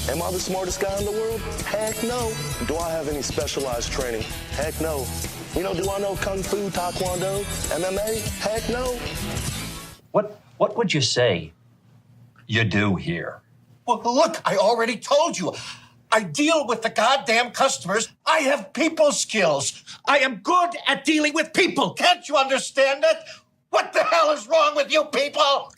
Am I the smartest guy in the world? Heck no. Do I have any specialized training? Heck no. You know, do I know Kung Fu, Taekwondo, MMA? Heck no. What would you say you do here? Well, look, I already told you. I deal with the goddamn customers. I have people skills. I am good at dealing with people. Can't you understand it? What the hell is wrong with you people?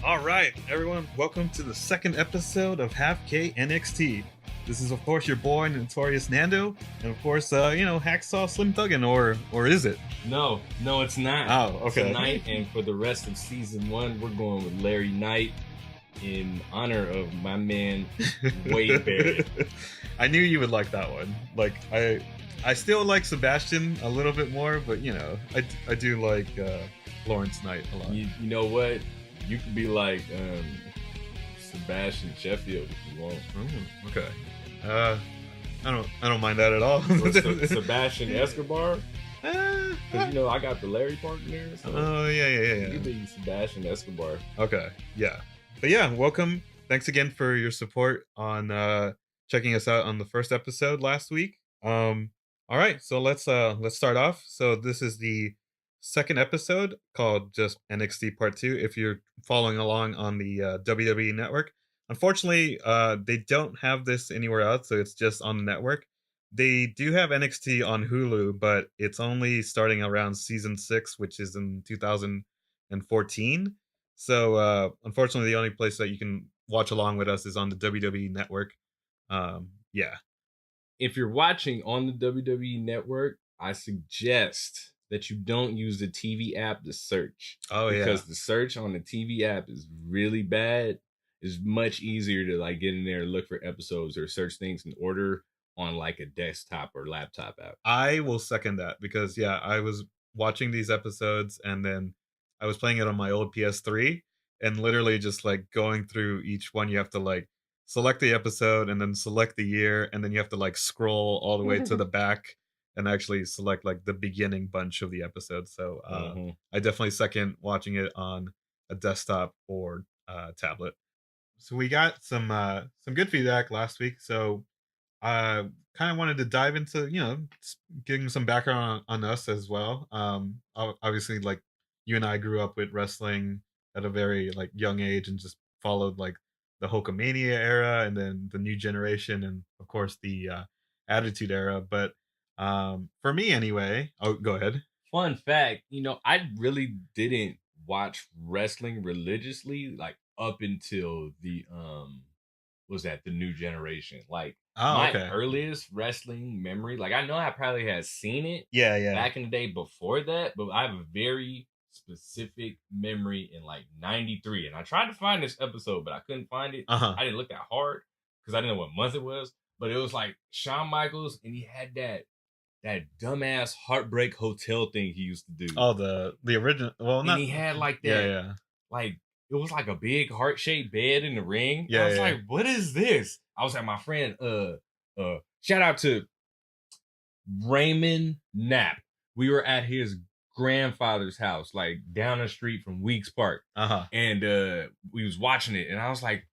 All right, everyone, welcome to the second episode of Half K NXT. This is, of course, your boy, Notorious Nando, and of course, Hacksaw Slim Duggan, or is it? No, it's not. Oh, okay. Tonight and for the rest of season 1, we're going with Larry Knight in honor of my man, Wade Barrett. I knew you would like that one. Like, I still like Sebastian a little bit more, but, you know, I do like Lawrence Knight a lot. You know what? You could be like Sebastian Sheffield if you want. Oh, okay. I don't mind that at all. Sebastian Escobar. Because you know I got the Larry part in there. So oh yeah. You could be Sebastian Escobar. Okay, yeah. But yeah, welcome. Thanks again for your support on checking us out on the first episode last week. All right, so let's start off. So this is the second episode called just NXT Part 2 if you're following along on the WWE Network. Unfortunately, they don't have this anywhere else, so it's just on the network. They do have NXT on Hulu, but it's only starting around season 6, which is in 2014. So unfortunately, the only place that you can watch along with us is on the WWE Network. Yeah. If you're watching on the WWE Network, I suggest that you don't use the TV app to search. Oh, yeah. Because the search on the TV app is really bad. It's much easier to like get in there and look for episodes or search things in order on like a desktop or laptop app. I will second that because, yeah, I was watching these episodes and then I was playing it on my old PS3 and literally just like going through each one. You have to like select the episode and then select the year and then you have to like scroll all the way to the back and actually select like the beginning bunch of the episode. So I definitely second watching it on a desktop or tablet. So we got some good feedback last week. So kind of wanted to dive into, you know, getting some background on us as well. Obviously, like you and I grew up with wrestling at a very like young age and just followed like the Hulkamania era and then the New Generation and of course the Attitude Era. But for me anyway, go ahead. Fun fact, you know, I really didn't watch wrestling religiously like up until the the New Generation. Like my earliest wrestling memory, like I know I probably had seen it back in the day before that, but I have a very specific memory in like 93. And I tried to find this episode, but I couldn't find it. I didn't look that hard because I didn't know what month it was, but it was like Shawn Michaels and he had that dumbass Heartbreak Hotel thing he used to do. Oh, the original. Well, and he had like that. Like it was like a big heart-shaped bed in the ring. I was like, what is this? I was at my friend, shout out to Raymond Knapp. We were at his grandfather's house, like down the street from Weeks Park. And we was watching it and I was like,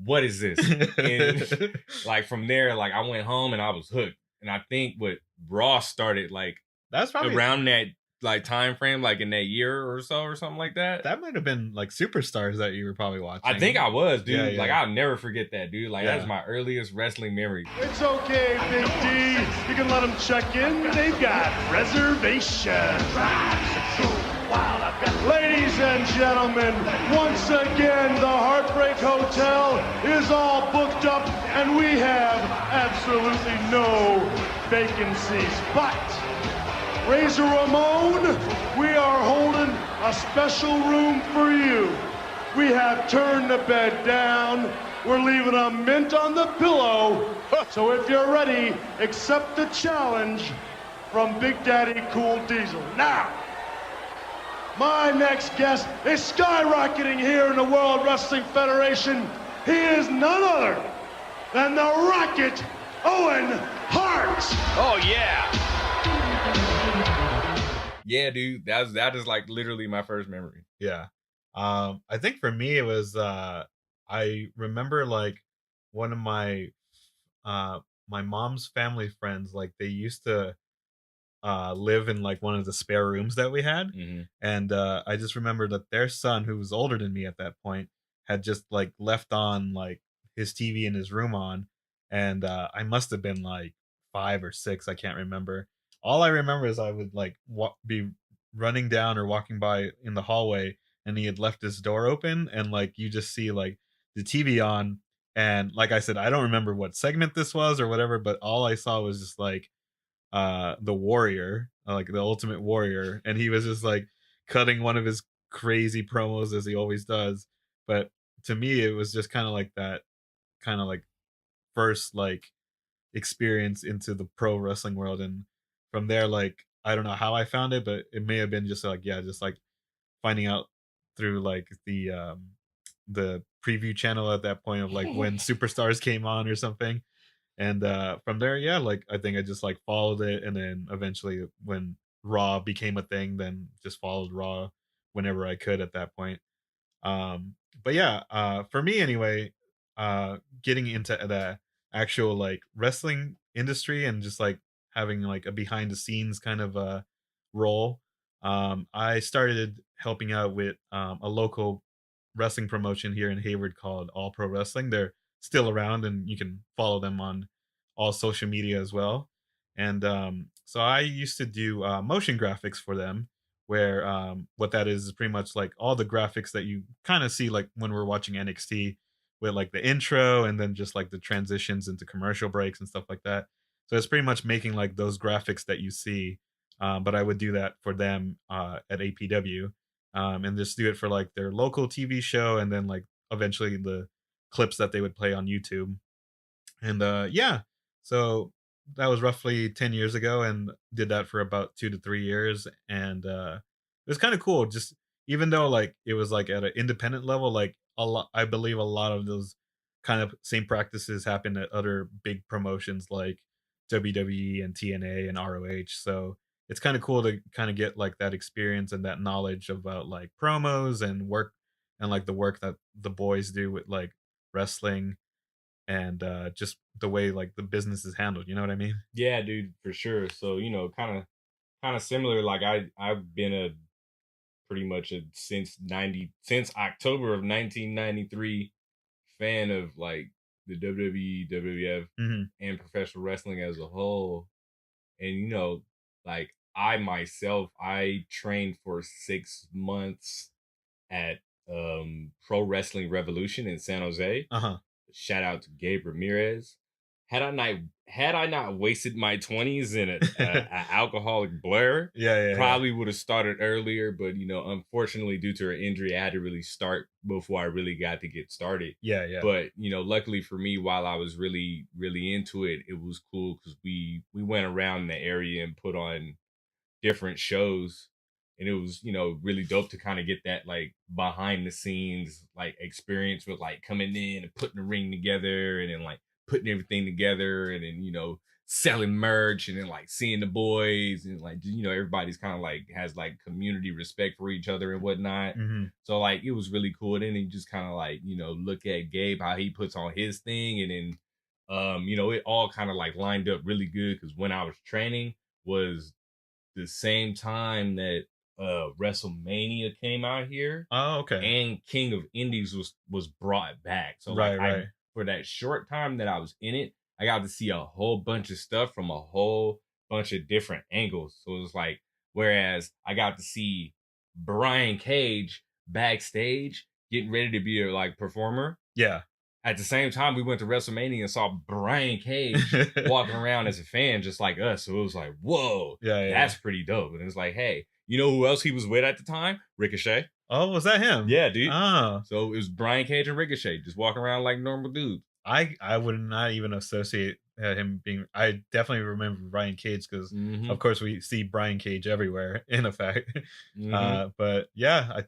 what is this? And like from there, like I went home and I was hooked. And I think what Raw started like that's probably around that like time frame, like in that year or so or something like that. That might have been like Superstars that you were probably watching. I think I was, dude. Like I'll never forget that, dude. Like that's my earliest wrestling memory. It's okay, Big D. You can let them check in. They've got reservations. Ladies and gentlemen, once again, the Heartbreak Hotel is all booked up and we have absolutely no vacancies. But Razor Ramon, we are holding a special room for you. We have turned the bed down we're leaving a mint on the pillow. So if you're ready, accept the challenge from Big Daddy Cool Diesel. Now, my next guest is skyrocketing here in the World Wrestling Federation. He is none other than the Rocket Owen Hart. Oh, yeah. Yeah, dude, that is like literally my first memory. Yeah. I think for me it was I remember like one of my my mom's family friends, like they used to live in like one of the spare rooms that we had. And I just remember that their son, who was older than me at that point, had just like left on like his TV in his room on, and I must have been like 5 or 6, I can't remember. All I remember is I would like be running down or walking by in the hallway, and he had left his door open, and like you just see like the TV on, and like I said, I don't remember what segment this was or whatever, but all I saw was just like the warrior, like the ultimate warrior, and he was just like cutting one of his crazy promos as he always does. But to me it was just kind of like that kind of like first like experience into the pro wrestling world, and from there, like I don't know how I found it, but it may have been just like, yeah, just like finding out through like the preview channel at that point of like when superstars came on or something. And from there, yeah, like I think I just like followed it, and then eventually when Raw became a thing, then just followed Raw whenever I could at that point. But yeah, for me anyway, getting into the actual like wrestling industry and just like having like a behind the scenes kind of role, I started helping out with a local wrestling promotion here in Hayward called All Pro Wrestling. They're still around, and you can follow them on all social media as well. And so I used to do motion graphics for them, where what that is pretty much like all the graphics that you kind of see like when we're watching NXT, with like the intro and then just like the transitions into commercial breaks and stuff like that. So it's pretty much making like those graphics that you see, but I would do that for them at APW, and just do it for like their local TV show, and then like eventually the clips that they would play on YouTube. And yeah, so that was roughly 10 years ago, and did that for about 2 to 3 years. And it was kind of cool, just even though like it was like at an independent level, like a lot, I believe a lot of those kind of same practices happen at other big promotions like WWE and TNA and ROH. So it's kind of cool to kind of get like that experience and that knowledge about like promos and work, and like the work that the boys do with like wrestling, and just the way like the business is handled, you know what I mean? Yeah, dude, for sure. So, kind of similar. Like I've been a pretty much a since October of 1993 fan of like the WWE, WWF, and professional wrestling as a whole. And like I myself, I trained for 6 months at Pro Wrestling Revolution in San Jose. Shout out to Gabe Ramirez. Had I not wasted my 20s in an alcoholic blur, probably would have started earlier. But unfortunately, due to her injury, I had to really start before I really got to get started. But luckily for me, while I was really, really into it, it was cool because we went around the area and put on different shows. And it was, really dope to kind of get that like behind the scenes like experience with like coming in and putting the ring together, and then like putting everything together, and then selling merch, and then like seeing the boys, and like everybody's kind of like has like community respect for each other and whatnot. So like it was really cool. And then you just kind of like look at Gabe, how he puts on his thing, and then it all kind of like lined up really good because when I was training was the same time that WrestleMania came out here. Oh, okay. And King of Indies was brought back. So like for that short time that I was in it, I got to see a whole bunch of stuff from a whole bunch of different angles. So it was like, whereas I got to see Brian Cage backstage getting ready to be a like performer. Yeah. At the same time, we went to WrestleMania and saw Brian Cage walking around as a fan, just like us. So it was like, whoa, that's pretty dope. And it's like, hey, you know who else he was with at the time? Ricochet. Oh, was that him? Yeah, dude. Oh. So it was Brian Cage and Ricochet just walking around like normal dudes. I would not even associate him being. I definitely remember Brian Cage because, of course, we see Brian Cage everywhere. In effect, but yeah,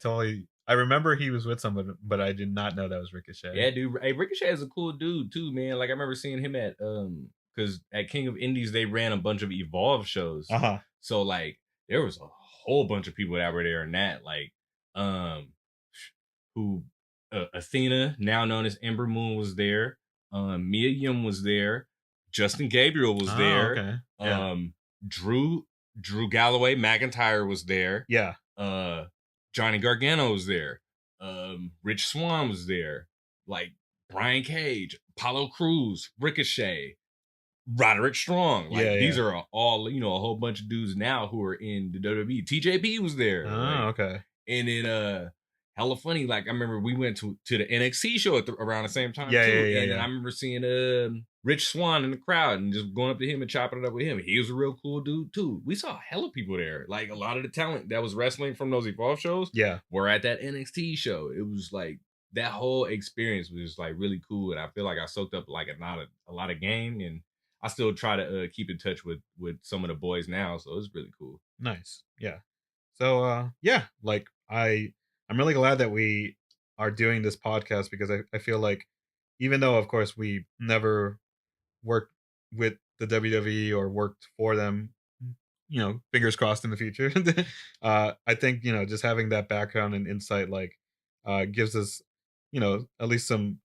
I remember he was with someone, but I did not know that was Ricochet. Yeah, dude. Hey, Ricochet is a cool dude too, man. Like I remember seeing him at because at King of Indies they ran a bunch of Evolve shows. So like there was a whole bunch of people that were there in that. Like who Athena, now known as Ember Moon, was there. Mia Yim was there. Justin Gabriel was there. Okay. Yeah. Drew Galloway McIntyre was there. Yeah. Johnny Gargano was there. Rich Swann was there. Like Brian Cage, Apollo Crews, Ricochet, Roderick Strong. Like these are all, a whole bunch of dudes now who are in the WWE. TJP was there. Okay. And then hella funny. Like I remember we went to the NXT show around the same time too. And I remember seeing Rich Swann in the crowd and just going up to him and chopping it up with him. He was a real cool dude too. We saw hella people there. Like a lot of the talent that was wrestling from those Evolve shows were at that NXT show. It was like that whole experience was like really cool. And I feel like I soaked up like a lot of game, and I still try to keep in touch with some of the boys now. So it's really cool. Nice. Yeah. So like I'm really glad that we are doing this podcast because I feel like even though of course we never worked with the WWE or worked for them, fingers crossed in the future. I think, just having that background and insight like gives us, at least some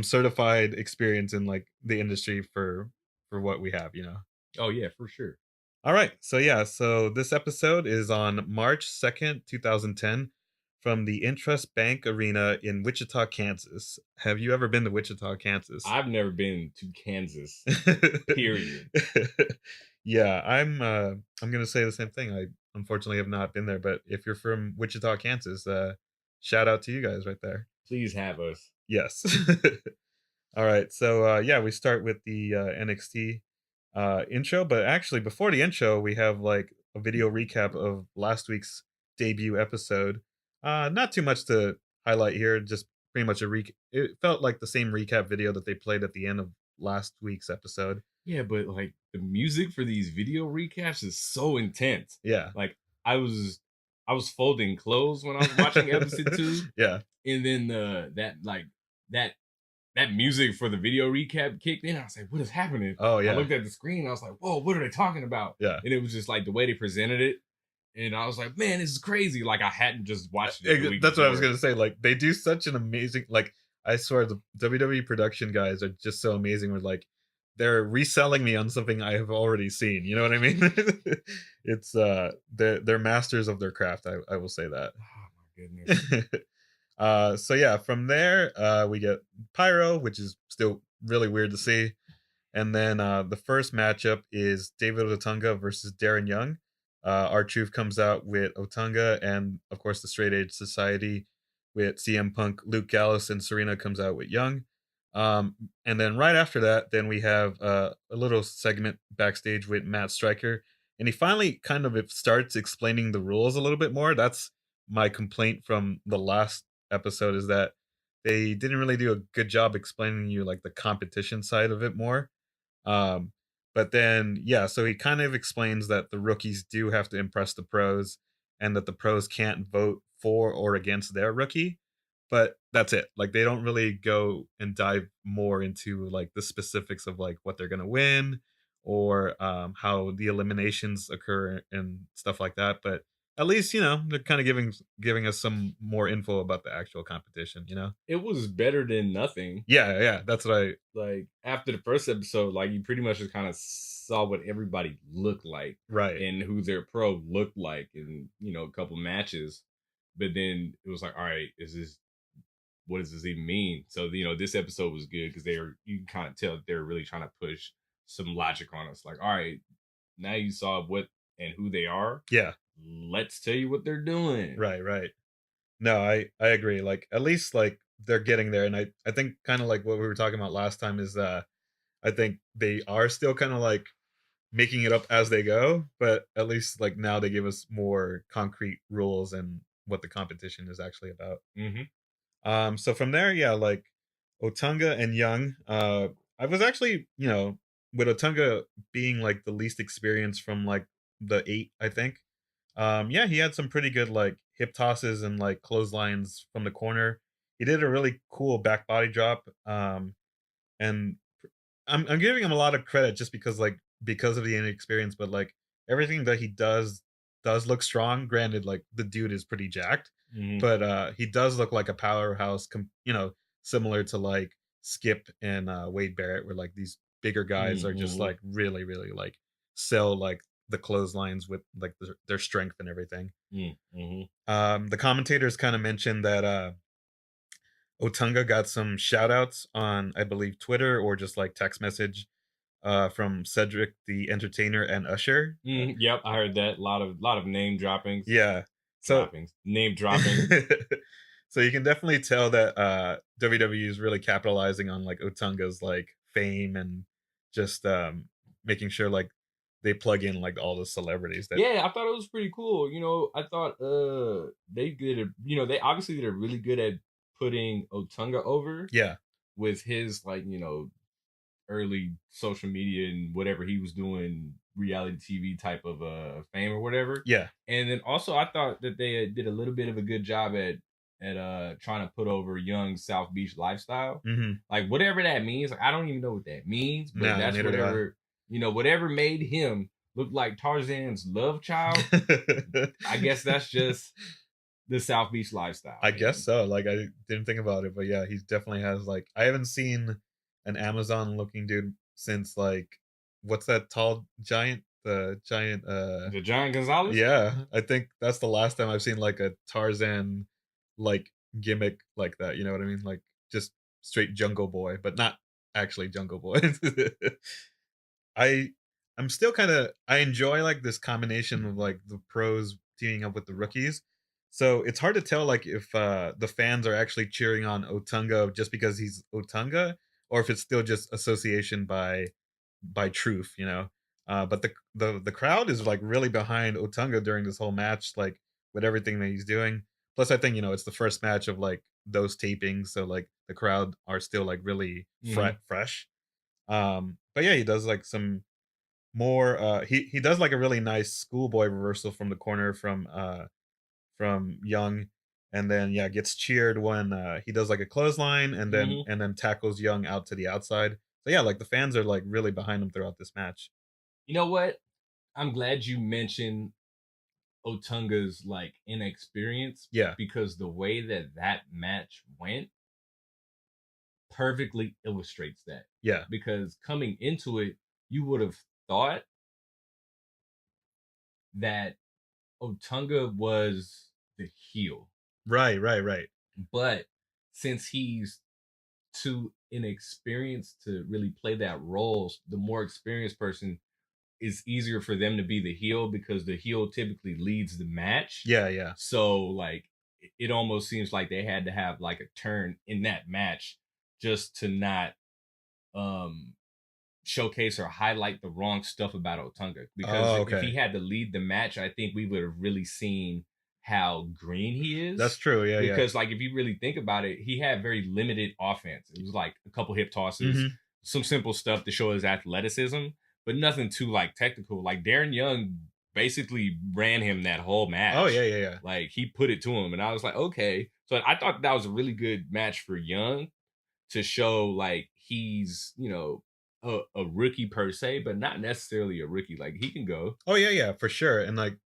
certified experience in like the industry for what we have. Oh yeah, for sure. All right. So this episode is on March 2nd, 2010 from the Intrust Bank Arena in Wichita, Kansas. Have you ever been to Wichita, Kansas? I've never been to Kansas. Period. Yeah, I'm going to say the same thing. I unfortunately have not been there, but if you're from Wichita, Kansas, shout out to you guys right there. Please have us. Yes. All right. So we start with the NXT intro, but actually before the intro we have like a video recap of last week's debut episode. Not too much to highlight here, just pretty much it felt like the same recap video that they played at the end of last week's episode. Yeah, but like the music for these video recaps is so intense. Yeah. Like I was folding clothes when I was watching episode 2. Yeah. And then that music for the video recap kicked in. I was like, what is happening? Oh, yeah. I looked at the screen. I was like, whoa, what are they talking about? Yeah. And it was just like the way they presented it. And I was like, man, this is crazy. Like I hadn't just watched it. That's what I was going to say. Like they do such an amazing, like I swear the WWE production guys are just so amazing with like, they're reselling me on something I have already seen. You know what I mean? It's they're masters of their craft. I will say that. Oh my goodness. From there, we get Pyro, which is still really weird to see. And then the first matchup is David Otunga versus Darren Young. R-Truth comes out with Otunga, and of course the Straight Edge Society with CM Punk, Luke Gallows, and Serena comes out with Young. And then right after that, then we have a little segment backstage with Matt Striker, and he finally kind of starts explaining the rules a little bit more. That's my complaint from the last episode, is that they didn't really do a good job explaining you like the competition side of it more. But then so he kind of explains that the rookies do have to impress the pros, and that the pros can't vote for or against their rookie. But that's it. Like they don't really go and dive more into like the specifics of like what they're gonna win, or how the eliminations occur and stuff like that. But at least they're kind of giving us some more info about the actual competition. It was better than nothing. Yeah, that's what I like. After the first episode, like you pretty much just kind of saw what everybody looked like, right, and who their pro looked like in a couple matches. But then it was like, all right, what does this even mean? So this episode was good because you can kind of tell that they're really trying to push some logic on us. Like, all right, now you saw what and who they are. Yeah. Let's tell you what they're doing. Right. No, I agree. Like at least like they're getting there, and I think kind of like what we were talking about last time is I think they are still kind of like making it up as they go, but at least like now they give us more concrete rules and what the competition is actually about. Mm-hmm. So from there, yeah, like Otunga and Young, I was actually, with Otunga being like the least experienced from like the 8, I think. Yeah, he had some pretty good like hip tosses and like clotheslines from the corner. He did a really cool back body drop. And I'm giving him a lot of credit just because of the inexperience, but like everything that he does look strong. Granted, like the dude is pretty jacked, Mm-hmm. but he does look like a powerhouse. Similar to like Skip and Wade Barrett, where like these bigger guys are just Mm-hmm. like really, really like sell like the clotheslines with like their strength and everything. Mm-hmm. The commentators kind of mentioned that Otunga got some shout outs on, I believe, Twitter or just like text message from Cedric the Entertainer and Usher. Yep, I heard that. A lot of name droppings. Yeah. Name dropping. So you can definitely tell that WWE is really capitalizing on like Otunga's like fame and just making sure like they plug in like all the celebrities that Yeah, I thought it was pretty cool. I thought they obviously did really good at putting Otunga over. Yeah. With his like, early social media and whatever he was doing, reality TV type of fame or whatever. Yeah. And then also I thought that they did a little bit of a good job at trying to put over Young South Beach lifestyle. Mm-hmm. Like whatever that means. Like, I don't even know what that means, but that's neither do I. whatever made him look like Tarzan's love child. I guess that's just the South Beach lifestyle. I guess so. Like I didn't think about it, but yeah, he definitely has like I haven't seen an Amazon looking dude since like what's that tall giant? The giant the Giant Gonzalez? Yeah. I think that's the last time I've seen like a Tarzan like gimmick like that. You know what I mean? Like just straight Jungle Boy, but not actually Jungle Boy. I I'm still I enjoy like this combination of like the pros teaming up with the rookies. So it's hard to tell like if the fans are actually cheering on Otunga just because he's Otunga or if it's still just association by truth, But the crowd is like really behind Otunga during this whole match, like with everything that he's doing. Plus I think, it's the first match of like those tapings, so like the crowd are still like really fresh. But yeah, he does like some more he does like a really nice schoolboy reversal from the corner from Young, and then yeah, gets cheered when he does like a clothesline and then tackles Young out to the outside. So yeah, like the fans are like really behind him throughout this match. You know what? I'm glad you mentioned Otunga's like inexperience. Yeah. Because the way that match went perfectly illustrates that. Yeah. Because coming into it, you would have thought that Otunga was the heel. Right. But since he's too inexperienced to really play that role, the more experienced person is easier for them to be the heel because the heel typically leads the match. Yeah. So like it almost seems like they had to have like a turn in that match just to not showcase or highlight the wrong stuff about Otunga. Because if he had to lead the match, I think we would have really seen how green he is. That's true. Yeah. Because like if you really think about it, he had very limited offense. It was like a couple hip tosses, some simple stuff to show his athleticism, but nothing too like technical. Like Darren Young basically ran him that whole match. Oh yeah. Like he put it to him, and I was like, okay. So I thought that was a really good match for Young to show like he's a rookie per se, but not necessarily a rookie. Like he can go. Oh yeah, for sure. And like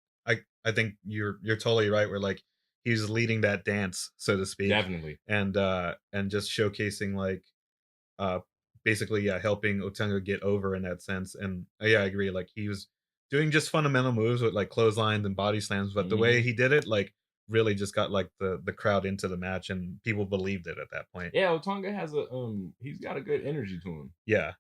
I think you're totally right. Where like he's leading that dance, so to speak. Definitely. And just showcasing like basically helping Otunga get over in that sense. And yeah, I agree. Like he was doing just fundamental moves with like clotheslines and body slams, but the way he did it like really just got like the crowd into the match and people believed it at that point. Yeah, Otunga has he's got a good energy to him. Yeah.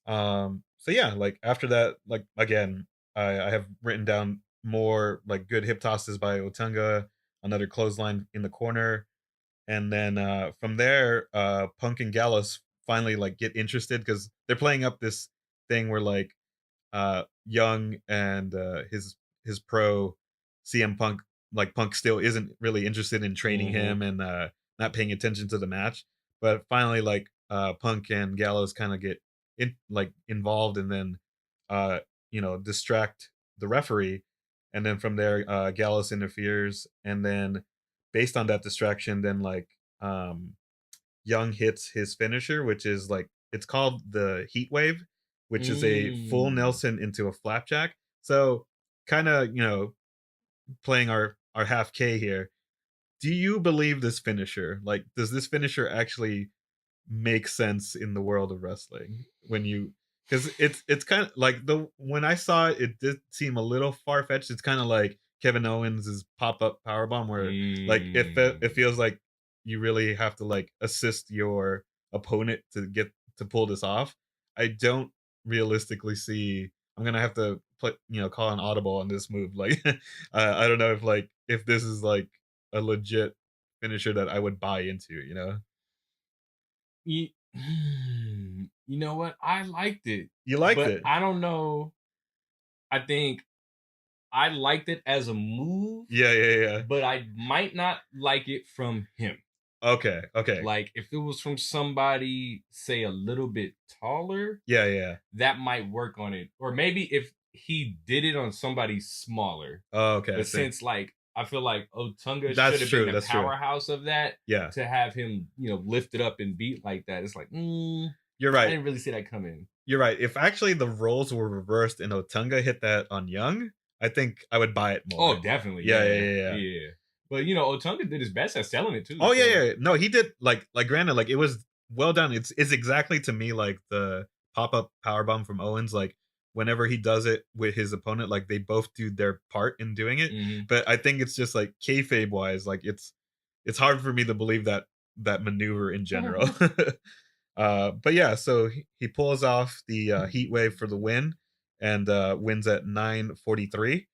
So yeah, like after that, like again, I have written down more like good hip tosses by Otunga, another clothesline in the corner, and then from there, Punk and Gallus finally like get interested because they're playing up this thing where like Young and his pro CM Punk like Punk still isn't really interested in training him and not paying attention to the match. But finally, like Punk and Gallows kind of get involved and then distract the referee, and then from there Gallows interferes, and then based on that distraction, then like Young hits his finisher, which is like it's called the Heat Wave, which is a full Nelson into a flapjack. So kind of playing our half K here. Do you believe this finisher? Like, does this finisher actually make sense in the world of wrestling when you? Because it's kind of like when I saw it, it did seem a little far fetched. It's kind of like Kevin Owens' pop up powerbomb, where like it feels like you really have to like assist your opponent to get to pull this off. I don't realistically see. I'm gonna have to call an audible on this move. Like, I don't know if this is like a legit finisher that I would buy into. You know what? I liked it. You liked but it? I don't know. I think I liked it as a move. Yeah. But I might not like it from him. Okay. Like if it was from somebody, say, a little bit taller. Yeah. That might work on it. Or maybe if he did it on somebody smaller. Oh, okay. But since like I feel like Otunga should That's have true, been the that's true. powerhouse of that. Yeah. To have him, lifted up and beat like that. It's like, you're right. I didn't really see that coming. You're right. If actually the roles were reversed and Otunga hit that on Young, I think I would buy it more. Oh, definitely. Yeah. But Otunga did his best at selling it too. Oh yeah. No, he did like granted, like it was well done. It's exactly to me like the pop-up powerbomb from Owens. Like whenever he does it with his opponent, like they both do their part in doing it. Mm-hmm. But I think it's just like kayfabe wise, like it's hard for me to believe that maneuver in general. But yeah, so he pulls off the Heat Wave for the win and wins at 9:43.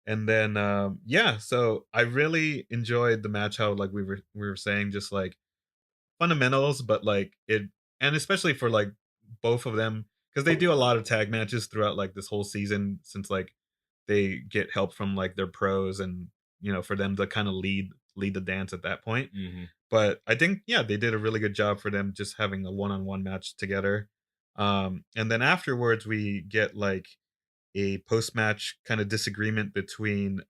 And then so I really enjoyed the match, how like we were saying, just like fundamentals, but like it, and especially for like both of them, because they do a lot of tag matches throughout like this whole season, since like they get help from like their pros, and for them to kind of lead the dance at that point. Mm-hmm. But I think they did a really good job for them just having a one-on-one match together. And then afterwards we get like a post-match kind of disagreement between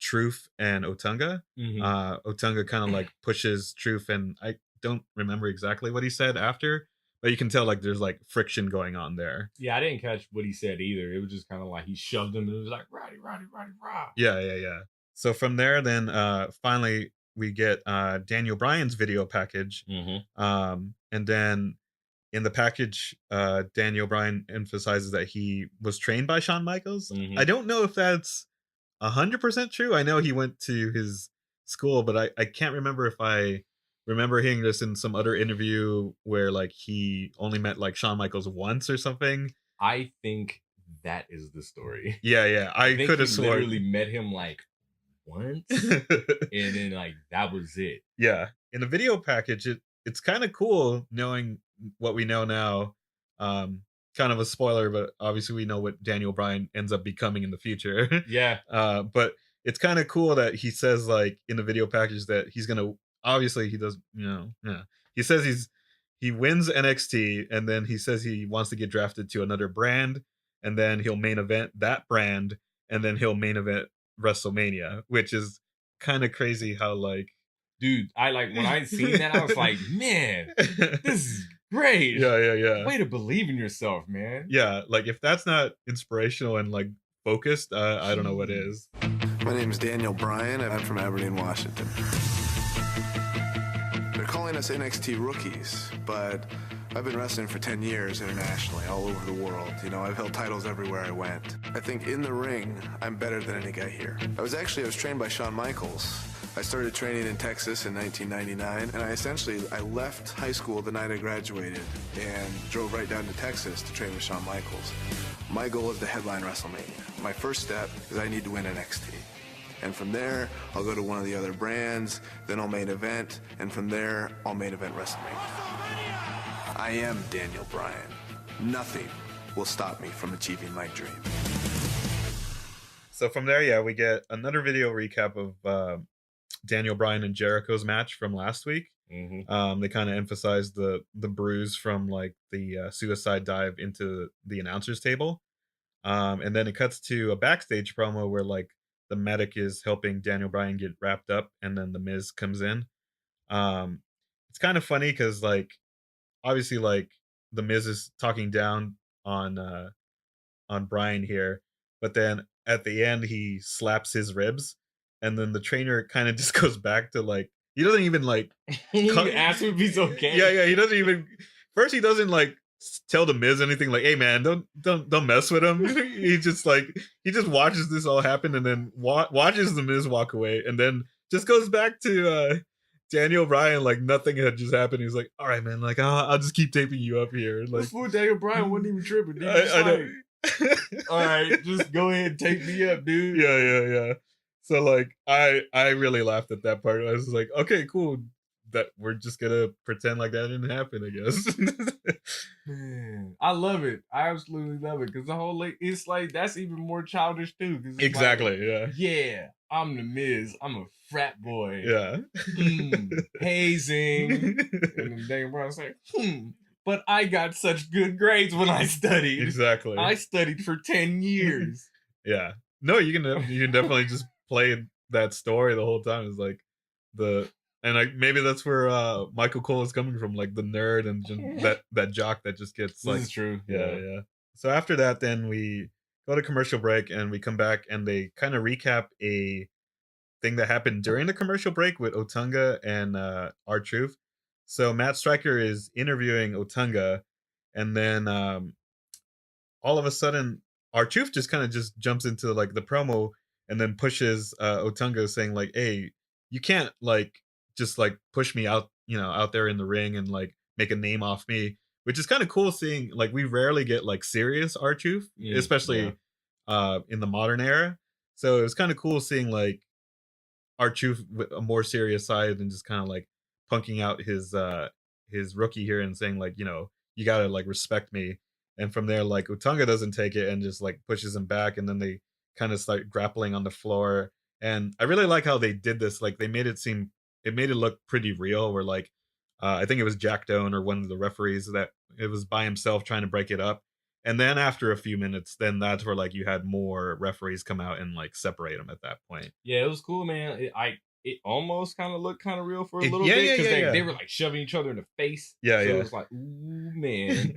Truth and Otunga. Mm-hmm. Otunga kind of like pushes Truth, and I don't remember exactly what he said after, but you can tell like there's like friction going on there. Yeah, I didn't catch what he said either. It was just kind of like he shoved him and it was like Roddy. Yeah. So from there, then finally we get Daniel Bryan's video package. Mm-hmm. And then in the package, Daniel Bryan emphasizes that he was trained by Shawn Michaels. Mm-hmm. I don't know if that's 100% true. I know he went to his school, but I can't remember if I remember hearing this in some other interview where like he only met like Shawn Michaels once or something. I think that is the story. Yeah. I could have sworn literally met him like once, and then like that was it. Yeah, in the video package, it's kind of cool knowing what we know now. Kind of a spoiler, but obviously we know what Daniel Bryan ends up becoming in the future. Yeah. But it's kind of cool that he says like in the video package that he's gonna, obviously he does, he says he wins NXT, and then he says he wants to get drafted to another brand, and then he'll main event that brand, and then he'll main event WrestleMania, which is kind of crazy how like, dude, I like when I seen that, I was like, man, this is great. Yeah. Way to believe in yourself, man. Yeah, like if that's not inspirational and like focused, I don't know what is. My name is Daniel Bryan. I'm from Aberdeen, Washington. They're calling us NXT rookies, but I've been wrestling for 10 years internationally, all over the world. I've held titles everywhere I went. I think in the ring, I'm better than any guy here. I was trained by Shawn Michaels. I started training in Texas in 1999, and I left high school the night I graduated and drove right down to Texas to train with Shawn Michaels. My goal is to headline WrestleMania. My first step is I need to win NXT. And from there, I'll go to one of the other brands, then I'll main event, and from there, I'll main event WrestleMania. I am Daniel Bryan. Nothing will stop me from achieving my dream. So from there, yeah, we get another video recap of Daniel Bryan and Jericho's match from last week. They kind of emphasized the bruise from like the suicide dive into the announcer's table. And then it cuts to a backstage promo where like the medic is helping Daniel Bryan get wrapped up, and then the Miz comes in. It's kind of funny because like obviously like the Miz is talking down on Bryan here, but then at the end he slaps his ribs, and then the trainer kind of just goes back to like he doesn't even like he asks him if he's okay. Yeah, he doesn't even first he doesn't like tell the Miz anything like, hey man, don't mess with him. he just watches this all happen and then watches the Miz walk away, and then just goes back to Daniel Bryan like nothing had just happened. He's like, all right man, like I'll just keep taping you up here. Like before Daniel Bryan wasn't even tripping. I know. All right, just go ahead and take me up, dude. Yeah. So like I really laughed at that part. I was like, okay, cool. That we're just gonna pretend like that didn't happen, I guess. Man, I love it. I absolutely love it because the whole like it's like that's even more childish too. Exactly. Like, yeah. I'm the Miz. I'm a frat boy. Yeah. Hazing. And then Daniel Bryan's like, but I got such good grades when I studied. Exactly. I studied for 10 years. Yeah. No, you can definitely just play that story the whole time. It's like maybe that's where Michael Cole is coming from, like the nerd and just that jock that just gets like. This is true. Yeah. So after that, then we go to commercial break and we come back and they kind of recap a thing that happened during the commercial break with Otunga and R-Truth. So Matt Striker is interviewing Otunga, and then all of a sudden R-Truth just kind of just jumps into like the promo and then pushes Otunga, saying like, hey, you can't like just like push me out, out there in the ring and like make a name off me, which is kind of cool seeing. Like we rarely get like serious R-Truth, especially in the modern era. So it was kind of cool seeing like R-Truth with a more serious side and just kind of like punking out his rookie here and saying like, you gotta like respect me. And from there, like Otunga doesn't take it and just like pushes him back, and then they kind of start grappling on the floor. And I really like how they did this. Like they made it look pretty real. Where like I think it was Jack Doan or one of the referees that it was by himself trying to break it up. And then after a few minutes, then that's where like you had more referees come out and like separate them at that point. Yeah, it was cool, man. It almost kind of looked kind of real for a little bit because they were like shoving each other in the face. Yeah. It was like, ooh, man.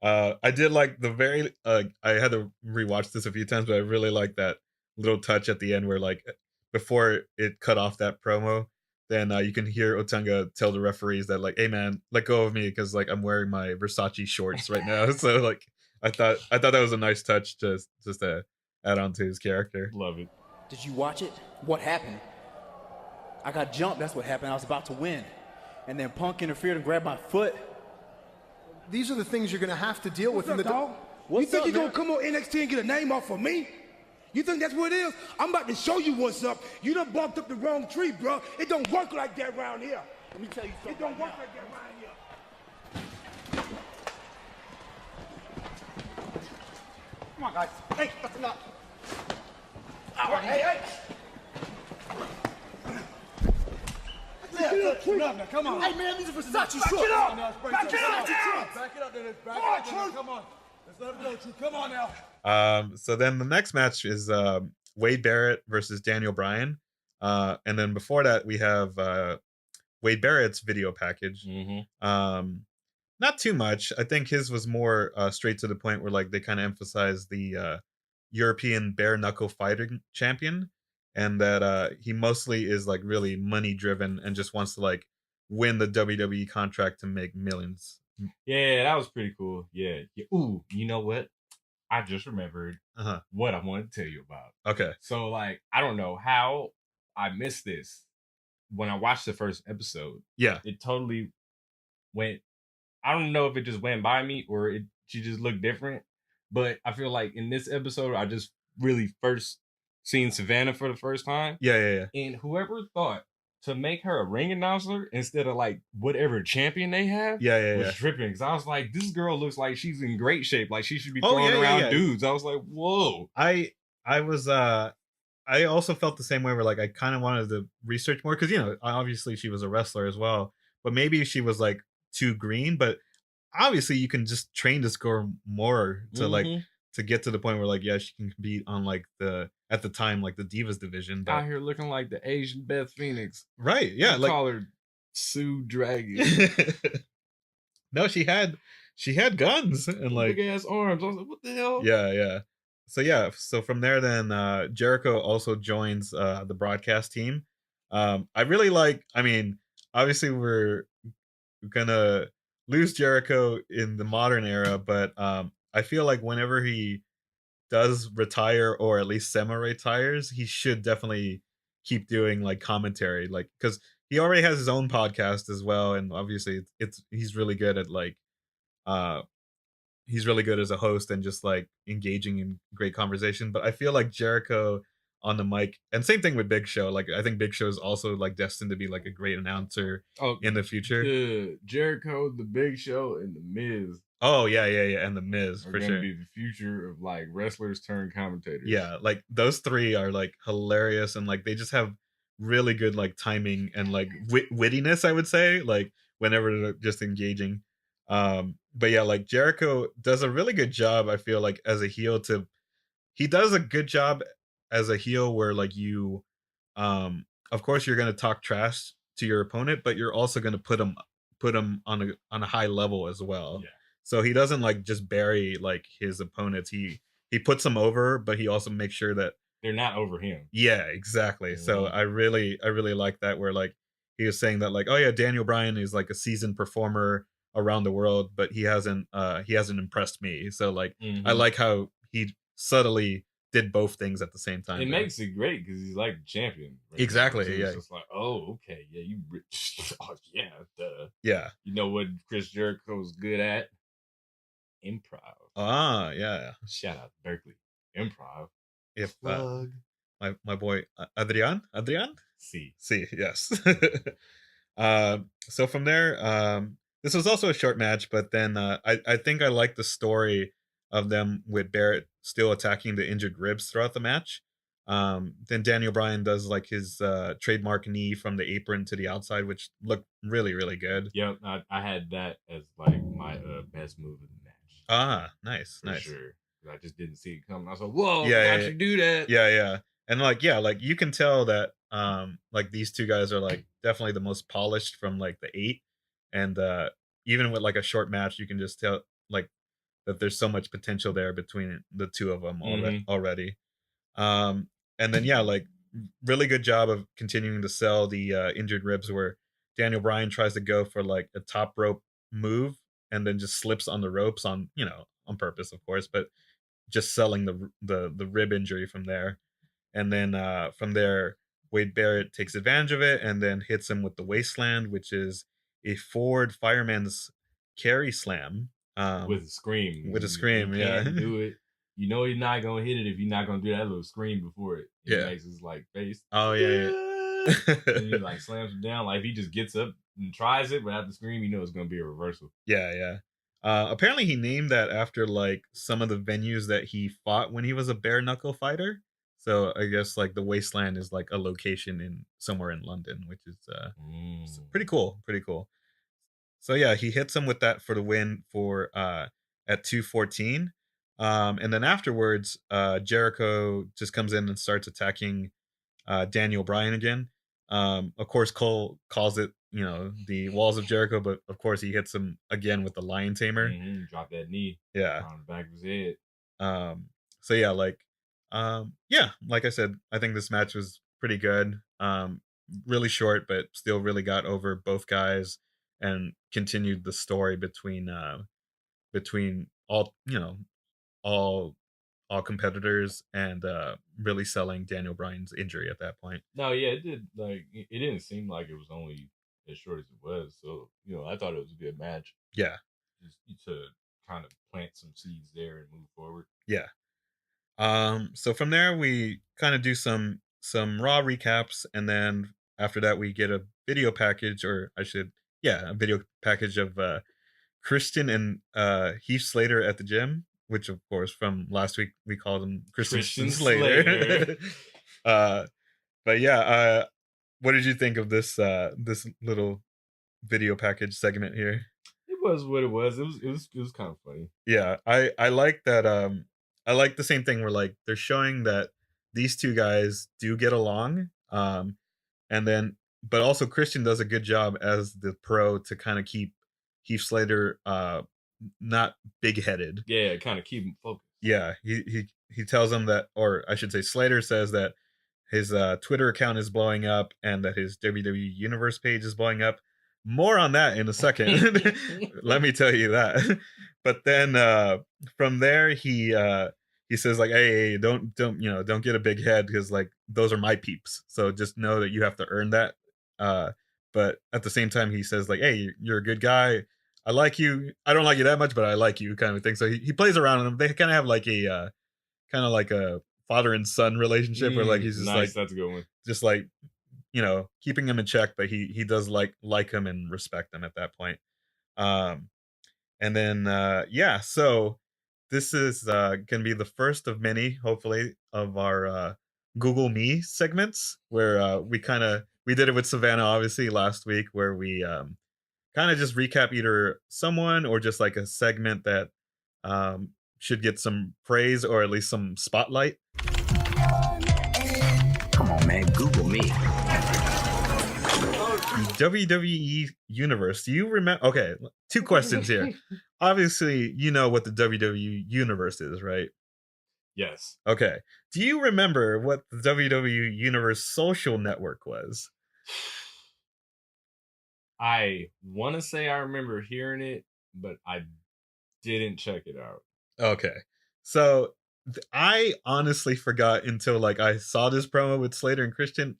I did like the very I had to rewatch this a few times, but I really like that little touch at the end where like before it cut off that promo, then you can hear Otunga tell the referees that like, hey man, let go of me because like I'm wearing my Versace shorts right now. So like I thought that was a nice touch just to add on to his character. Love it. Did you watch it? What happened? I got jumped. That's what happened. I was about to win. And then Punk interfered and grabbed my foot. These are the things you're going to have to deal with. What's up, dog? You think you're going to come on NXT and get a name off of me? You think that's what it is? I'm about to show you what's up. You done bumped up the wrong tree, bro. It don't work like that around here. Let me tell you something. It don't work like that around here. Come on, guys. Hey, that's enough. Hey. Now, come on. Hey, man, these are Versace shorts. Back it up. Back it up. Back it up, Dennis. Back it up, Dennis. Come on. Let's let it go, Truth. Come on now. So then the next match is Wade Barrett versus Daniel Bryan. And then before that, we have Wade Barrett's video package. Not too much. I think his was more straight to the point where like they kind of emphasized the European bare knuckle fighting champion, and that he mostly is like really money driven and just wants to like win the WWE contract to make millions. Yeah, that was pretty cool. Yeah. Ooh, you know what? I just remembered what I wanted to tell you about. Okay. So like, I don't know how I missed this when I watched the first episode. Yeah. It totally went, I don't know if it just went by me or she just looked different, but I feel like in this episode, I just really first seen Savannah for the first time. Yeah. And whoever thought to make her a ring announcer instead of like whatever champion they have was tripping. Because I was like, this girl looks like she's in great shape. Like she should be throwing around dudes. I was like, whoa. I I was I also felt the same way where like I kind of wanted to research more because obviously she was a wrestler as well, but maybe she was like too green. But obviously you can just train to score more to like to get to the point where like yeah she can compete on like the at the time like the Divas division. But Out here looking like the Asian Beth Phoenix. right, yeah, They like call her Sue Dragon. no, she had guns and like big ass arms. I was like, what the hell? yeah. So from there then Jericho also joins the broadcast team. I really like, I mean, obviously we're gonna lose Jericho in the modern era, but I feel like whenever he does retire or at least semi-retires, he should definitely keep doing like commentary, like because he already has his own podcast as well, and obviously it's he's really good at like uh he's really good as a host and just like engaging in great conversation. But I feel like Jericho on the mic, and same thing with Big Show. Like I think Big Show is also like destined to be like a great announcer in the future. The Jericho, the Big Show, and the Miz. Oh yeah, and the Miz are for gonna sure. be the future of like wrestlers turned commentators. Yeah, like those three are like hilarious and like they just have really good like timing and like wittiness. I would say like whenever they're just engaging. But yeah, like Jericho does a really good job. I feel like as a heel to he does a good job as a heel where like you of course you're going to talk trash to your opponent, but you're also going to put him on a high level as well. Yeah. So he doesn't like just bury like his opponents. He puts them over, but he also makes sure that they're not over him. Yeah, exactly. So I really like that where like he was saying that like, oh yeah, Daniel Bryan is like a seasoned performer around the world, but he hasn't impressed me. So like I like how he subtly did both things at the same time. It makes it great because he's like the champion. Right exactly. So yeah. It's just like, oh, okay, yeah, you. Oh, yeah, duh. Yeah. You know what Chris Jericho's good at? Improv. Ah, yeah. Shout out to Berkeley. Improv. If my boy Adrian. See, yes. So from there, this was also a short match, but then I think I like the story of them with Barrett still attacking the injured ribs throughout the match. Then Daniel Bryan does like his trademark knee from the apron to the outside, which looked really, really good. Yep, I had that as like my best move of the match. Ah, nice, For nice. sure. I just didn't see it coming. I was like, whoa, yeah, you do that. Yeah. And like, yeah, like you can tell that like these two guys are like definitely the most polished from like the 8. And even with like a short match, you can just tell like that there's so much potential there between the two of them already. And then yeah, like really good job of continuing to sell the injured ribs where Daniel Bryan tries to go for like a top rope move and then just slips on the ropes on purpose, of course, but just selling the rib injury from there. And then from there, Wade Barrett takes advantage of it and then hits him with the Wasteland, which is a forward fireman's carry slam. With a scream. With a scream, you yeah. Can't do it. You know you're not going to hit it if you're not going to do that little scream before it. It Yeah. makes his like face. Oh, yeah. And he like slams him down. Like if he just gets up and tries it without the scream, you know it's going to be a reversal. Yeah. Apparently he named that after like some of the venues that he fought when he was a bare knuckle fighter. So I guess like the Wasteland is like a location in somewhere in London, which is pretty cool. So yeah, he hits him with that for the win for at 2:14. And then afterwards, Jericho just comes in and starts attacking Daniel Bryan again. Of course, Cole calls it, the walls of Jericho, but of course he hits him again with the lion tamer. Drop that knee. Yeah. On the back of his head. So yeah, like I said, I think this match was pretty good. Really short, but still really got over both guys and continued the story between all all competitors and really selling Daniel Bryan's injury at that point. No, yeah, it did. Like it didn't seem like it was only as short as it was. So I thought it was a good match. Yeah, just to kind of plant some seeds there and move forward. Yeah. So from there we kind of do some Raw recaps, and then after that we get a video package, or a video package of Christian and Heath Slater at the gym. which of course from last week we called him Christian Slater. Slater. But yeah, what did you think of this this little video package segment here? It was what it was. It was kind of funny. Yeah, I like that. I like the same thing where like they're showing that these two guys do get along. And then but also Christian does a good job as the pro to kind of keep Heath Slater not big headed. Yeah, kind of keep him focused. Yeah, he tells him that, or I should say, Slater says that his Twitter account is blowing up and that his WWE Universe page is blowing up. More on that in a second. Let me tell you that. But then from there, he says like, "Hey, don't get a big head because like those are my peeps. So just know that you have to earn that." But at the same time, he says like, "Hey, you're a good guy. I like you. I don't like you that much, but I like you," kind of thing. So he plays around with them. They kind of have like a kind of like a father and son relationship where like he's just nice, like, that's a good one. Just like, keeping him in check, but he does like him and respect him at that point. And then yeah, so this is gonna be the first of many, hopefully, of our Google Me segments where we did it with Savannah obviously last week, where we kind of just recap either someone or just like a segment that should get some praise or at least some spotlight. Come on, man, Google me. WWE Universe. Do you remember? Okay, two questions here. Obviously, you know what the WWE Universe is, right? Yes. Okay. Do you remember what the WWE Universe social network was? I want to say I remember hearing it, but I didn't check it out. Okay. So I honestly forgot until like I saw this promo with Slater and Christian.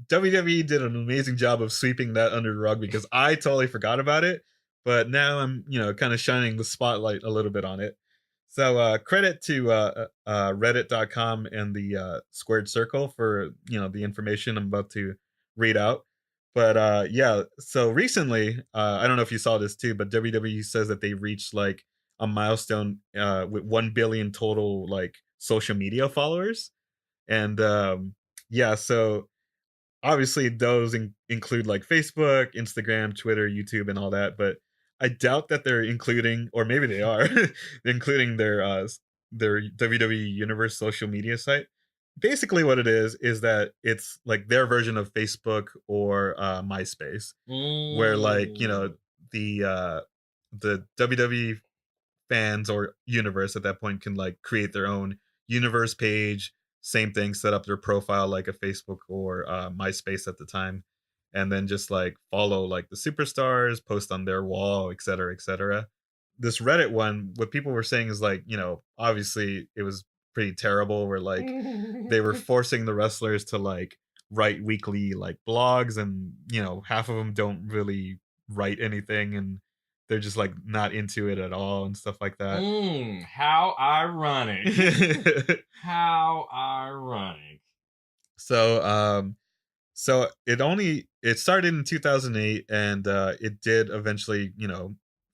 WWE did an amazing job of sweeping that under the rug because I totally forgot about it. But now I'm, kind of shining the spotlight a little bit on it. So credit to reddit.com and the squared circle for, the information I'm about to read out. But yeah, so recently, I don't know if you saw this too, but WWE says that they reached like a milestone with 1 billion total like social media followers. And yeah, so obviously those include like Facebook, Instagram, Twitter, YouTube, and all that. But I doubt that they're including, or maybe they are, they're including their WWE Universe social media site. Basically, what it is that it's like their version of Facebook or MySpace, where like the WWE fans or universe at that point can like create their own universe page, same thing, set up their profile like a Facebook or MySpace at the time, and then just like follow like the superstars, post on their wall, etc., etc. This Reddit one, what people were saying is like, obviously it was pretty terrible, where like they were forcing the wrestlers to like write weekly like blogs, and half of them don't really write anything, and they're just like not into it at all and stuff like that. How ironic. How ironic. So so it started in 2008, and it did eventually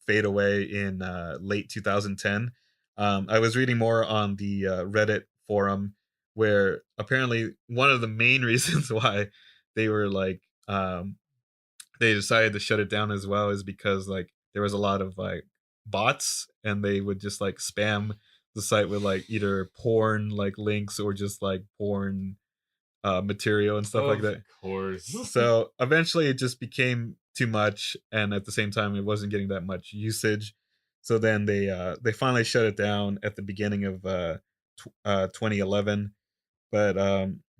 fade away in late 2010. I was reading more on the Reddit forum, where apparently one of the main reasons why they were like they decided to shut it down as well is because like there was a lot of like bots, and they would just like spam the site with like either porn like links or just like porn material and stuff like that. Of course. So eventually it just became too much, and at the same time it wasn't getting that much usage. So then they finally shut it down at the beginning of 2011. But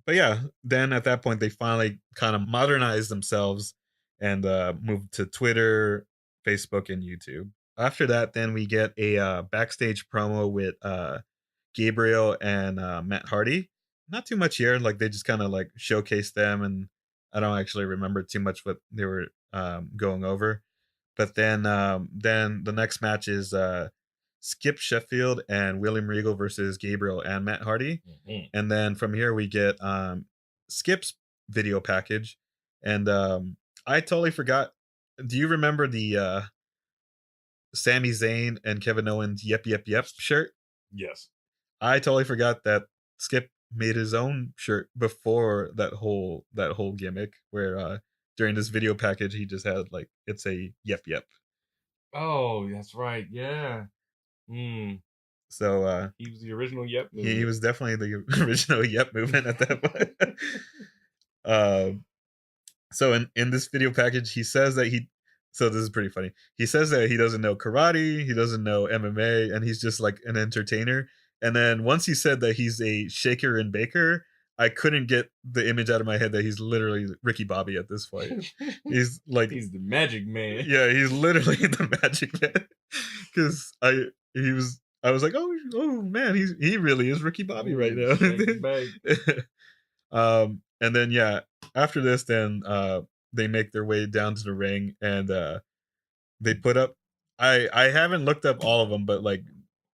yeah, then at that point they finally kind of modernized themselves and moved to Twitter, Facebook, and YouTube. After that, then we get a backstage promo with Gabriel and Matt Hardy. Not too much here, like they just kind of like showcased them, and I don't actually remember too much what they were going over. But then the next match is Skip Sheffield and William Regal versus Gabriel and Matt Hardy. Mm-hmm. And then from here we get Skip's video package, and I totally forgot. Do you remember the Sami Zayn and Kevin Owens yep shirt. Yes. I totally forgot that Skip made his own shirt before that whole gimmick where during this video package he just had like it's a yep. Oh, that's right. Yeah. So he was the original Yep movement. He was definitely the original Yep movement at that point. So in this video package, he says that so this is pretty funny. He says that he doesn't know karate, he doesn't know MMA, and he's just like an entertainer. And then once he said that he's a shaker and baker, I couldn't get the image out of my head that he's literally Ricky Bobby at this point. He's like he's the magic man. Yeah, he's literally the magic man. Because I was like, oh man, he really is Ricky Bobby right now. And then after this, then they make their way down to the ring and they put up. I haven't looked up all of them, but like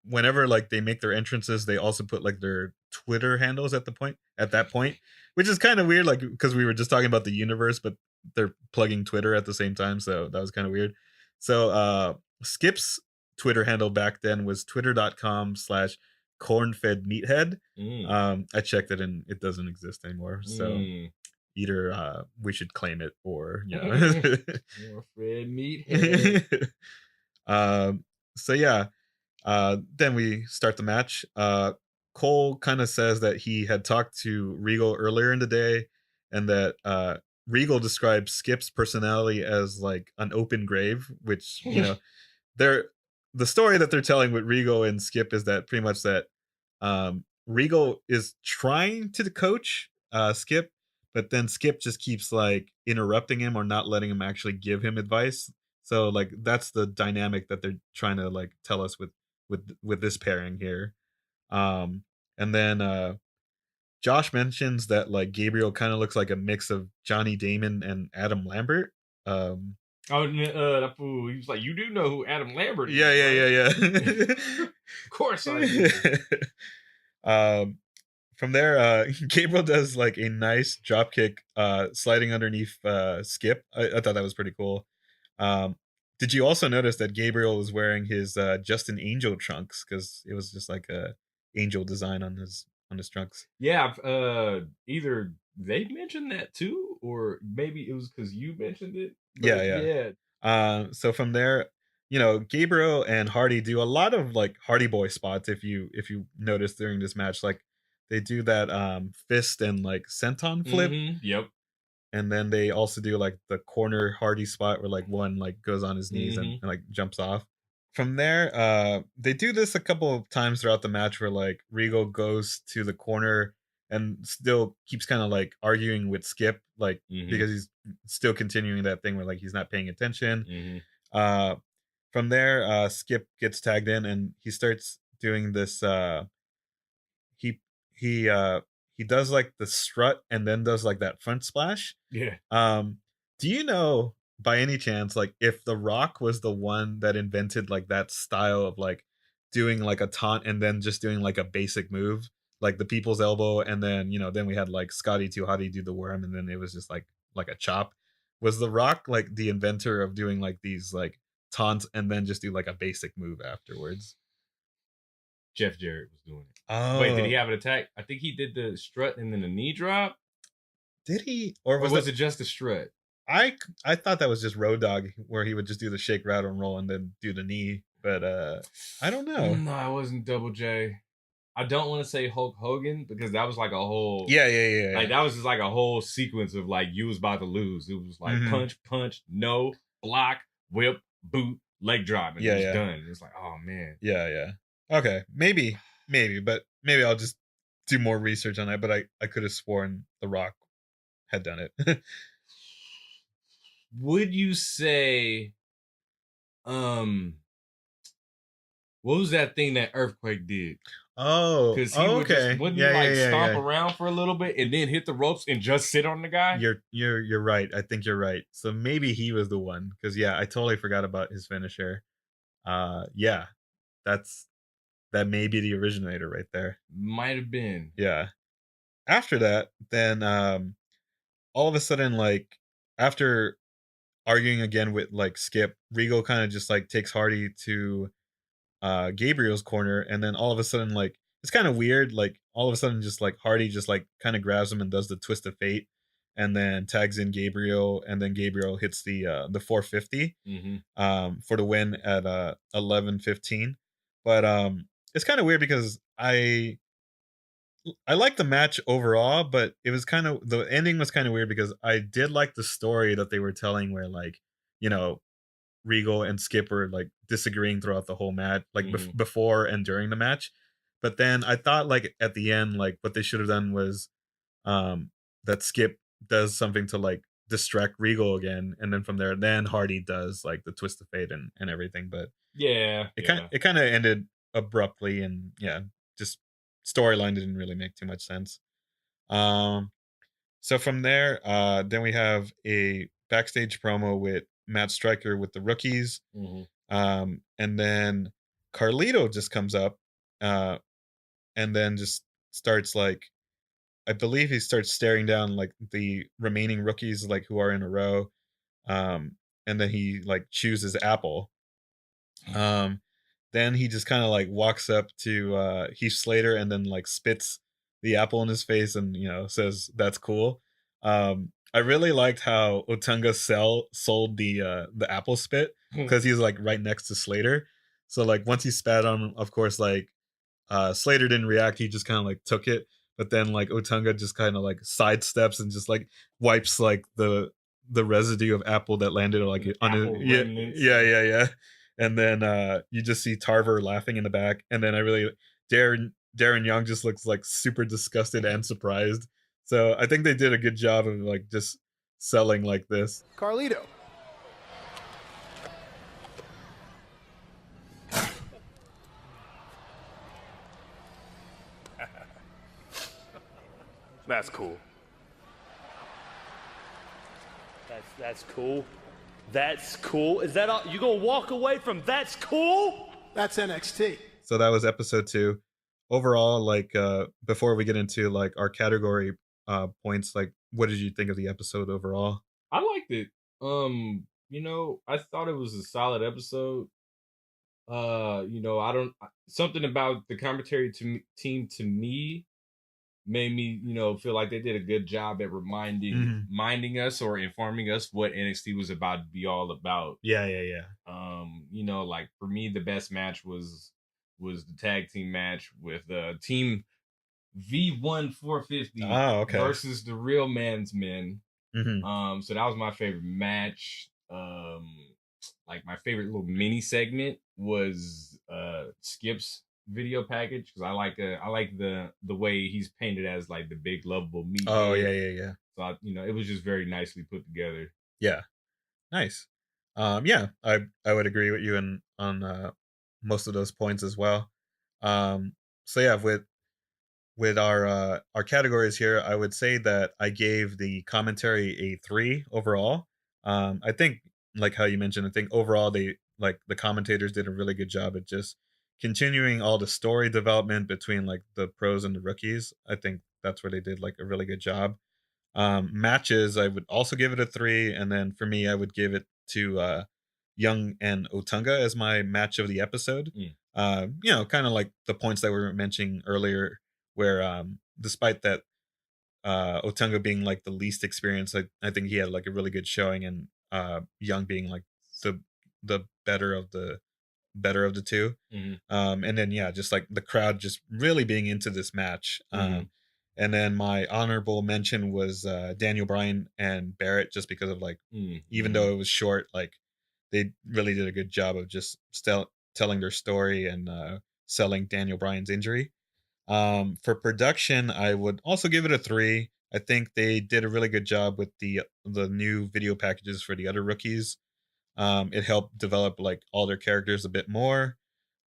whenever like they make their entrances, they also put like their Twitter handles at that point, which is kind of weird, like because we were just talking about the universe, but they're plugging Twitter at the same time, so that was kind of weird. So Skip's Twitter handle back then was twitter.com/cornfedmeathead. I checked it and it doesn't exist anymore, so either we should claim it or Cornfed Meathead. So then we start the match. Cole kind of says that he had talked to Regal earlier in the day and that Regal describes Skip's personality as like an open grave, which the story that they're telling with Regal and Skip is that pretty much that Regal is trying to coach Skip, but then Skip just keeps like interrupting him or not letting him actually give him advice. So like that's the dynamic that they're trying to like tell us with this pairing here. And then Josh mentions that like Gabriel kind of looks like a mix of Johnny Damon and Adam Lambert. That fool. He was like, "You do know who Adam Lambert is?" Yeah. Of course I do. From there, Gabriel does like a nice drop kick, sliding underneath Skip. I thought that was pretty cool. Did you also notice that Gabriel was wearing his Justin Angel trunks because it was just like a angel design on his trunks? Yeah, either they mentioned that too, or maybe it was because you mentioned it. Yeah. So from there, Gabriel and Hardy do a lot of like Hardy Boy spots. If you notice during this match, like they do that fist and like senton flip. Yep. And then they also do like the corner Hardy spot where like one like goes on his knees and like jumps off. From there, they do this a couple of times throughout the match where like Regal goes to the corner and still keeps kind of like arguing with Skip, like because he's still continuing that thing where like he's not paying attention. From there, Skip gets tagged in and he starts doing this. He does like the strut and then does like that front splash. Yeah. Do you know by any chance like if The Rock was the one that invented like that style of like doing like a taunt and then just doing like a basic move, like the people's elbow, and then then we had like Scotty 2 Hotty do the worm, and then it was just like a chop. Was The Rock like the inventor of doing like these like taunts and then just do like a basic move afterwards? Jeff Jarrett was doing it. Oh, wait, did he have an attack? I think he did the strut and then the knee drop. Did he, or was it just a strut? I thought that was just Road Dogg, where he would just do the shake, rattle, and roll, and then do the knee. But I don't know. No, it wasn't Double J. I don't want to say Hulk Hogan because that was like a whole yeah. Like that was just like a whole sequence of like you was about to lose. It was like punch, no, block, whip, boot, leg drop, and it was done. It's like, oh man. Yeah. Okay, maybe, but maybe I'll just do more research on that. But I could have sworn The Rock had done it. Would you say, what was that thing that Earthquake did? Oh, because he would just wouldn't he stomp around for a little bit and then hit the ropes and just sit on the guy? You're right. I think you're right. So maybe he was the one because I totally forgot about his finisher. That may be the originator right there. Might have been. Yeah. After that, then all of a sudden, like after arguing again with like Skip, Regal kind of just like takes Hardy to Gabriel's corner, and then all of a sudden, like, it's kind of weird, like all of a sudden just like Hardy just like kind of grabs him and does the twist of fate, and then tags in Gabriel, and then Gabriel hits the 450 for the win at 11:15. But it's kind of weird because I like the match overall, but it was kind of, the ending was kind of weird because I did like the story that they were telling, where like, you know, Regal and Skip were like disagreeing throughout the whole match, like before and during the match. But then I thought like at the end, like what they should have done was that Skip does something to like distract Regal again, and then from there, then Hardy does like the twist of fate and everything. But it kind of ended abruptly, and yeah, just storyline didn't really make too much sense. So from there, then we have a backstage promo with Matt Stryker with the rookies. And then Carlito just comes up, and then just starts like, I believe he starts staring down like the remaining rookies, like who are in a row. And then he like chooses Apple. Then he just kind of like walks up to Heath Slater and then like spits the apple in his face and, you know, says that's cool. I really liked how Otunga sold the apple spit, because he's like right next to Slater. So like once he spat on him, of course, like Slater didn't react. He just kind of like took it, but then like Otunga just kind of like sidesteps and just like wipes like the residue of apple that landed like on his, yeah. And then you just see Tarver laughing in the back, and then Darren Young just looks like super disgusted and surprised. So I think they did a good job of like just selling like this. Carlito. That's cool. That's cool. That's cool. Is that all? You gonna walk away from that's cool? That's NXT. So that was episode 2. Overall, like before we get into like our category points, like what did you think of the episode overall? I liked it. You know, I thought it was a solid episode. You know, something about the commentary team to me made me, you know, feel like they did a good job at minding us or informing us what NXT was about to be all about. Yeah. You know, like for me, the best match was the tag team match with Team V1 450 versus the Real Man's Men. So that was my favorite match. Like my favorite little mini segment was Skip's video package, because I like the way he's painted as like the big lovable meat. Yeah. So you know, it was just very nicely put together. Yeah, nice. Yeah, I would agree with you on most of those points as well. So yeah, with our categories here, I would say that I gave the commentary a 3 overall. I think, like how you mentioned, I think overall the commentators did a really good job at just continuing all the story development between like the pros and the rookies. I think that's where they did like a really good job. Matches, I would also give it a 3, and then for me, I would give it to Young and Otunga as my match of the episode. You know, kind of like the points that we were mentioning earlier, where despite that Otunga being like the least experienced, I think he had like a really good showing, and Young being like the better of the two. And then yeah, just like the crowd just really being into this match. And then my honorable mention was Daniel Bryan and Barrett, just because of like, even though it was short, like they really did a good job of just telling their story and selling Daniel Bryan's injury. For production, I would also give it a 3. I think they did a really good job with the new video packages for the other rookies. It helped develop like all their characters a bit more.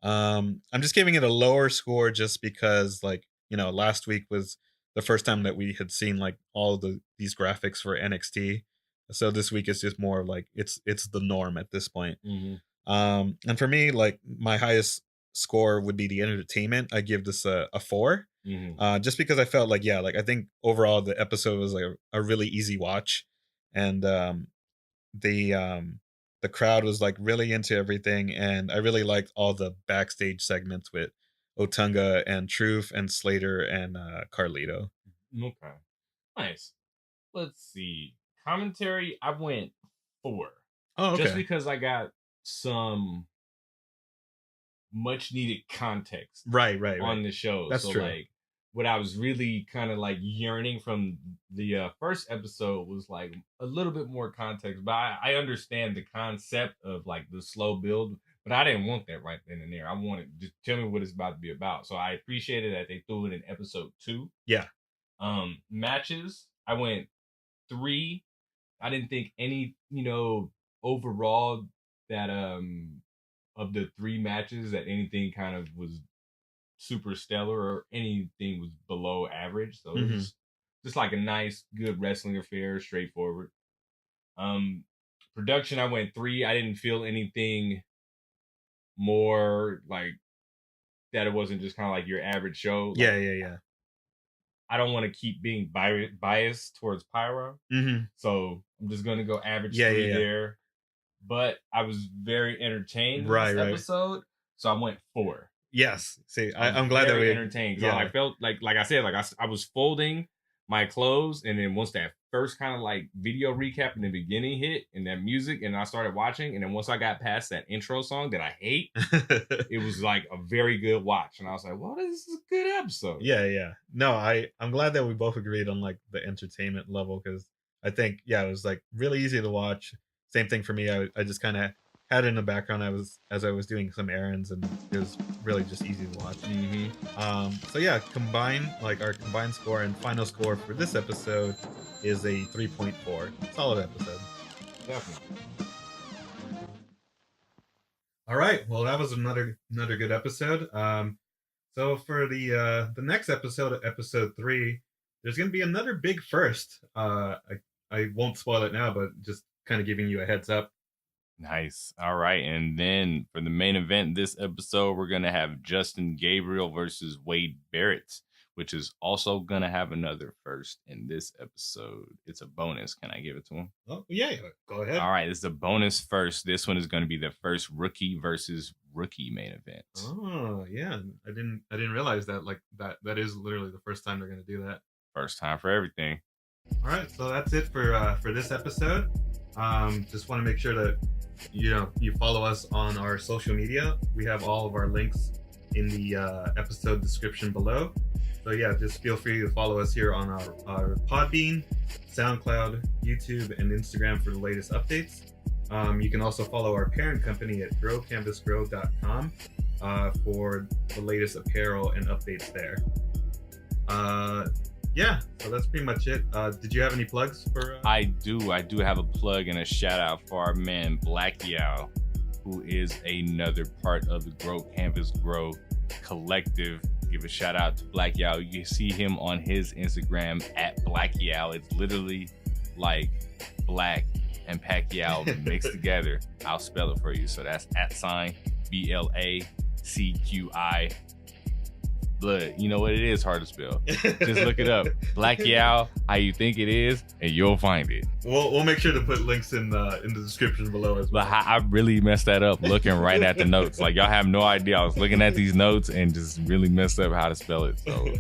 I'm just giving it a lower score just because, like, you know, last week was the first time that we had seen like all these graphics for NXT. So this week is just more like it's the norm at this point. And for me, like my highest score would be the entertainment. I give this a 4. Just because I felt like, yeah, like I think overall the episode was like a really easy watch, and the crowd was like really into everything, and I really liked all the backstage segments with Otunga and Truth and Slater and Carlito. Okay, nice. Let's see. Commentary, I went 4. Oh, okay. Just because I got some much needed context right on the show. That's so true. Like what I was really kind of like yearning from the first episode was like a little bit more context, but I understand the concept of like the slow build, but I didn't want that right then and there. I wanted just tell me what it's about to be about. So I appreciated that they threw it in episode 2. Yeah. Matches, I went 3. I didn't think any, overall that of the 3 matches that anything kind of was super stellar or anything was below average. So it was just like a nice, good wrestling affair, straightforward. Production, I went 3. I didn't feel anything more like that. It wasn't just kind of like your average show. Like, Yeah. I don't want to keep being biased towards Pyro. So I'm just going to go average 3 there. But I was very entertained in this episode. So I went 4. Yes. See, I'm glad that we entertained. Yeah. I felt like I said, like I was folding my clothes, and then once that first kind of like video recap in the beginning hit and that music, and I started watching, and then once I got past that intro song that I hate, it was like a very good watch, and I was like, well, this is a good episode. Yeah. No, I'm glad that we both agreed on like the entertainment level, because I think it was like really easy to watch. Same thing for me. I just kind of had it in the background as I was doing some errands, and it was really just easy to watch. So yeah, our combined score and final score for this episode is a 3.4. Solid episode. Definitely. All right, well, that was another good episode. So for the next episode, episode 3, there's going to be another big first. I won't spoil it now, but just kind of giving you a heads up. Nice. All right. And then for the main event this episode, we're going to have Justin Gabriel versus Wade Barrett, which is also going to have another first in this episode. It's a bonus. Can I give it to him? Oh, yeah. Go ahead. All right. This is a bonus first. This one is going to be the first rookie versus rookie main event. Oh, yeah. I didn't realize that. Like that is literally the first time they're going to do that. First time for everything. All right. So that's it for this episode. Just want to make sure that you follow us on our social media. We have all of our links in the episode description below. So yeah, just feel free to follow us here on our Podbean, SoundCloud, YouTube, and Instagram for the latest updates. You can also follow our parent company at growcanvasgrow.com for the latest apparel and updates there. Yeah, so that's pretty much it. Did you have any plugs for? I do have a plug and a shout out for our man Blacquaio, who is another part of the Grow Canvas Grow collective. Give a shout out to Blacquaio. You can see him on his Instagram at Blacquaio. It's literally like Black and Pacquiao mixed together. I'll spell it for you. So that's @BLACQI. But you know what? It is hard to spell. Just look it up. Blacquaio, how you think it is, and you'll find it. We'll make sure to put links in the description below as well. But I really messed that up looking right at the notes. Like, y'all have no idea. I was looking at these notes and just really messed up how to spell it. So,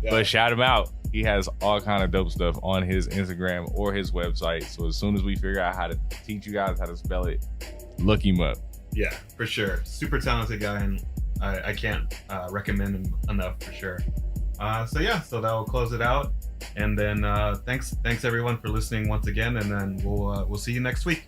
But shout him out. He has all kind of dope stuff on his Instagram or his website. So as soon as we figure out how to teach you guys how to spell it, look him up. Yeah, for sure. Super talented guy, and I can't recommend him enough for sure. So that will close it out. And then thanks everyone for listening once again, and then we'll see you next week.